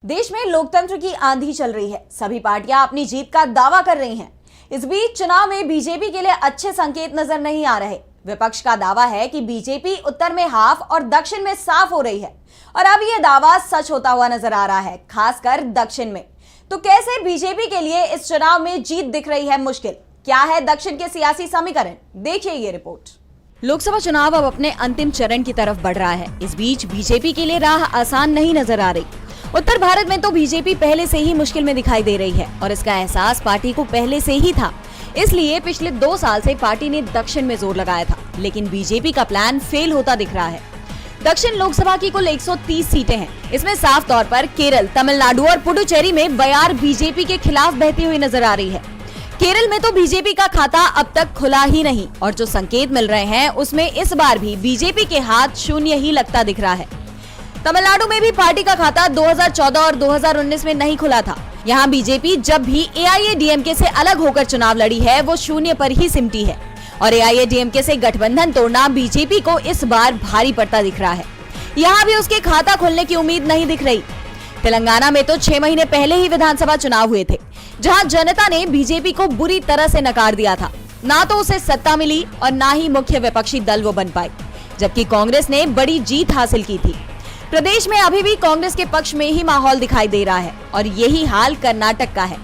देश में लोकतंत्र की आंधी चल रही है। सभी पार्टियां अपनी जीत का दावा कर रही हैं। इस बीच चुनाव में बीजेपी के लिए अच्छे संकेत नजर नहीं आ रहे। विपक्ष का दावा है कि बीजेपी उत्तर में हाफ और दक्षिण में साफ हो रही है और अब यह दावा सच होता हुआ नजर आ रहा है, खासकर दक्षिण में। तो कैसे बीजेपी के लिए इस चुनाव में जीत दिख रही है मुश्किल? क्या है दक्षिण के सियासी समीकरण? देखिए ये रिपोर्ट। लोकसभा चुनाव अब अपने अंतिम चरण की तरफ बढ़ रहा है। इस बीच बीजेपी के लिए राह आसान नहीं नजर आ रही। उत्तर भारत में तो बीजेपी पहले से ही मुश्किल में दिखाई दे रही है और इसका एहसास पार्टी को पहले से ही था। इसलिए पिछले 2 साल से पार्टी ने दक्षिण में जोर लगाया था, लेकिन बीजेपी का प्लान फेल होता दिख रहा है। दक्षिण लोकसभा की कुल 130 सीटें हैं। इसमें साफ तौर पर केरल, तमिलनाडु और पुडुचेरी में बयार बीजेपी के खिलाफ बहती हुई नजर आ रही है। केरल में तो बीजेपी का खाता अब तक खुला ही नहीं और जो संकेत मिल रहे हैं उसमें इस बार भी बीजेपी के हाथ शून्य ही लगता दिख रहा है। तमिलनाडु में भी पार्टी का खाता 2014 और 2019 में नहीं खुला था। यहाँ बीजेपी जब भी एआईएडीएमके से अलग होकर चुनाव लड़ी है वो शून्य पर ही सिमटी है और एआईएडीएमके से गठबंधन तोड़ना बीजेपी को इस बार भारी पड़ता दिख रहा है। यहाँ भी उसके खाता खुलने की उम्मीद नहीं दिख रही। तेलंगाना में तो 6 महीने पहले ही विधानसभा चुनाव हुए थे, जहां जनता ने बीजेपी को बुरी तरह से नकार दिया था। ना तो उसे सत्ता मिली और ना ही मुख्य विपक्षी दल वो बन पाई, जबकि कांग्रेस ने बड़ी जीत हासिल की थी। प्रदेश में अभी भी कांग्रेस के पक्ष में ही माहौल दिखाई दे रहा है और यही हाल कर्नाटक का है,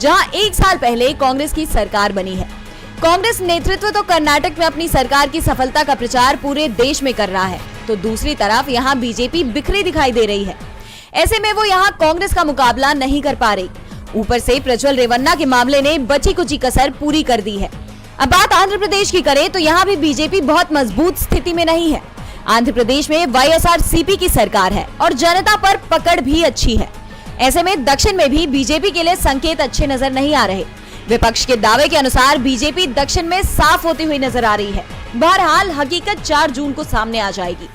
जहां 1 साल पहले कांग्रेस की सरकार बनी है। कांग्रेस नेतृत्व तो कर्नाटक में अपनी सरकार की सफलता का प्रचार पूरे देश में कर रहा है, तो दूसरी तरफ यहाँ बीजेपी बिखरी दिखाई दे रही है। ऐसे में वो यहाँ कांग्रेस का मुकाबला नहीं कर पा रही। ऊपर से प्रज्वल रेवन्ना के मामले ने बची कुची कसर पूरी कर दी है। अब बात आंध्र प्रदेश की करें तो यहाँ भी बीजेपी बहुत मजबूत स्थिति में नहीं है। आंध्र प्रदेश में वाईएसआरसीपी की सरकार है और जनता पर पकड़ भी अच्छी है। ऐसे में दक्षिण में भी बीजेपी के लिए संकेत अच्छे नजर नहीं आ रहे। विपक्ष के दावे के अनुसार बीजेपी दक्षिण में साफ होती हुई नजर आ रही है। बहरहाल हकीकत 4 जून को सामने आ जाएगी।